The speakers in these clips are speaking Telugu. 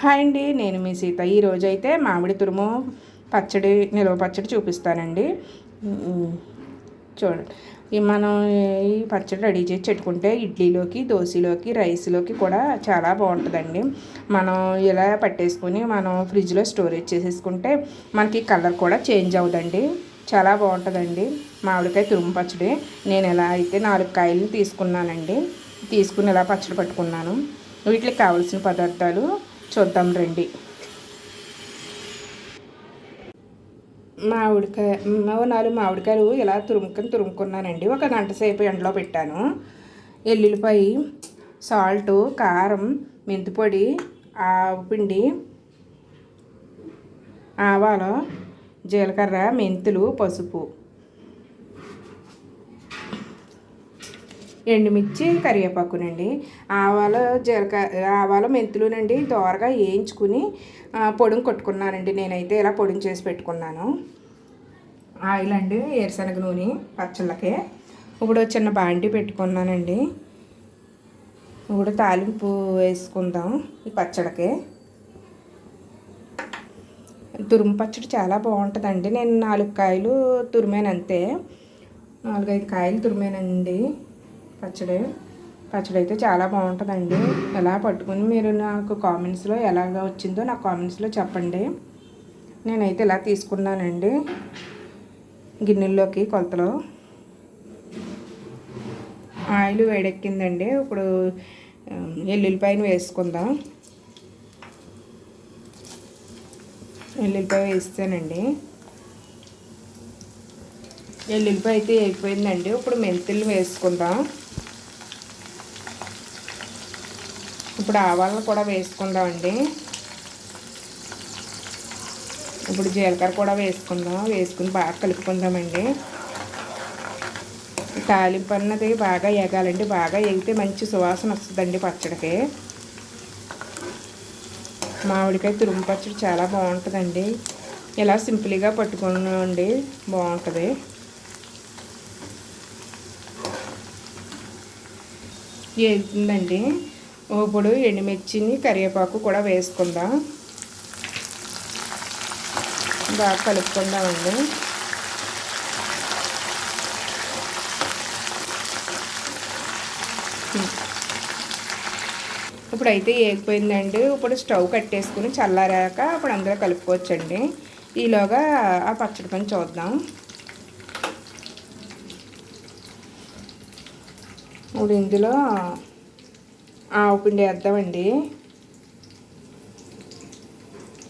హాయ్ అండి, నేను మీ సీత. ఈరోజైతే మామిడి తురుము పచ్చడి, నిలవ పచ్చడి చూపిస్తానండి. చూడండి, మనం ఈ పచ్చడి రెడీ చేసి పెట్టుకుంటే ఇడ్లీలోకి, దోశలోకి, రైస్లోకి కూడా చాలా బాగుంటుందండి. మనం ఇలా పట్టేసుకొని మనం ఫ్రిడ్జ్లో స్టోరేజ్ చేసేసుకుంటే మనకి కలర్ కూడా చేంజ్ అవుతుందండి. చాలా బాగుంటుందండి మామిడికాయ తురుము పచ్చడి. నేను ఎలా అయితే 4 కాయలు తీసుకున్నానండి. తీసుకుని ఇలా పచ్చడి పట్టుకున్నాను. వీటికి కావాల్సిన పదార్థాలు చూద్దాం రండి. మామిడికాయ 4 మామిడికాయలు ఇలా తురుముకున్నానండి. 1 గంట సేపు ఎండలో పెట్టాను. ఎల్లుల్లిపాయ, సాల్టు, కారం, మెంతిపొడి, ఆవపిండి, ఆవాలు, జీలకర్ర, మెంతులు, పసుపు, ఎండుమిర్చి, కరివేపాకునండి. ఆవాలు మెంతులునండి దోరగా వేయించుకుని పొడిని కొట్టుకున్నానండి. నేనైతే ఇలా పొడిని చేసి పెట్టుకున్నాను. ఆయిల్ అండి, వేరుశనగ నూనె పచ్చళ్ళకి. ఇప్పుడు చిన్న బాండి పెట్టుకున్నానండి. ఇప్పుడు తాలింపు వేసుకుందాం ఈ పచ్చడికి. తురుము పచ్చడి చాలా బాగుంటుందండి. నేను 4 కాయలు తురిమాను అంతే. 4-5 కాయలు తురిమానండి. పచ్చడి అయితే చాలా బాగుంటుందండి. ఎలా పట్టుకుని మీరు నాకు కామెంట్స్లో ఎలాగ వచ్చిందో నాకు కామెంట్స్లో చెప్పండి. నేనైతే ఇలా తీసుకున్నానండి గిన్నెల్లోకి కొలతలో. ఆయిల్ వేడెక్కిందండి. ఇప్పుడు ఎల్లుల్లిపాయను వేసుకుందాం. ఎల్లుల్లిపాయ వేస్తానండి. ఎల్లుల్లిపాయ అయితే అయిపోయిందండి. ఇప్పుడు మెంతులు వేసుకుందాం. ఇప్పుడు ఆవాలను కూడా వేసుకుందామండి. ఇప్పుడు జీలకర్ర కూడా వేసుకుందాం. వేసుకుని బాగా కలుపుకుందామండి. తాలింపు అన్నది బాగా ఎగాలండి. బాగా ఎగితే మంచి సువాసన వస్తుందండి పచ్చడికి. మామిడికాయ తురుము పచ్చడి చాలా బాగుంటుందండి. ఇలా సింపుల్గా పట్టుకోండి, బాగుంటుంది. వేగుతుందండి. ఇప్పుడు ఎండుమిర్చిని, కరివేపాకు కూడా వేసుకుందాం. బాగా కలుపుకుందామండి. ఇప్పుడైతే వేగిపోయిందండి. ఇప్పుడు స్టవ్ కట్టేసుకుని చల్లారాక ఇప్పుడు అందులో కలుపుకోవచ్చండి. ఈలోగా ఆ పచ్చడి పని చూద్దాం. ఇప్పుడు ఇందులో ఆవపిండి వేద్దామండి.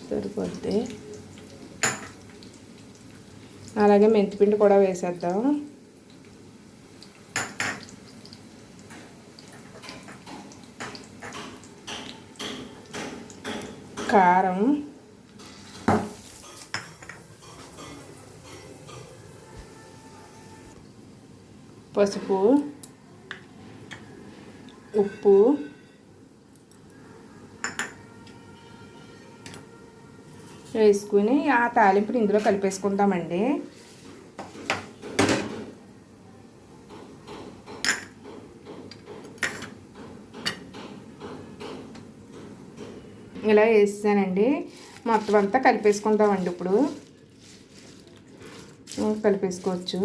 సరిపోద్ది. అలాగే మెంతిపిండి కూడా వేసేద్దాం. కారం, పసుపు, ఉప్పు, వేసుకుని ఆ తాలింపుని ఇందులో కలిపేసుకుందామండి. ఇలా వేసానండి. మొత్తం అంతా కలిపేసుకుందామండి. ఇప్పుడు కలిపేసుకోవచ్చు.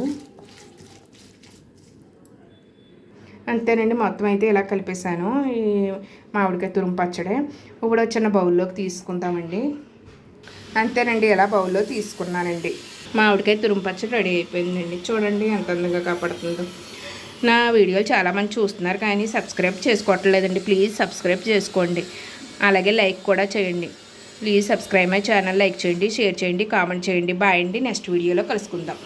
అంతేనండి, మొత్తం అయితే ఇలా కలిపేసాను ఈ మామిడికాయ తురుము పచ్చడి. ఇప్పుడు చిన్న బౌల్లోకి తీసుకుందామండి. అంతేనండి, ఇలా బౌల్లో తీసుకున్నానండి. మామిడికాయ తురుము పచ్చడి రెడీ అయిపోయిందండి. చూడండి ఎంత అందంగా కాపాడుతుందో. నా వీడియోలు చాలామంది చూస్తున్నారు కానీ సబ్స్క్రైబ్ చేసుకోవట్లేదండి. ప్లీజ్ సబ్స్క్రైబ్ చేసుకోండి. అలాగే లైక్ కూడా చేయండి. Please subscribe my channel. Like చేయండి, షేర్ చేయండి, కామెంట్ చేయండి. బాయ్ అండి. నెక్స్ట్ వీడియోలో కలుసుకుందాం.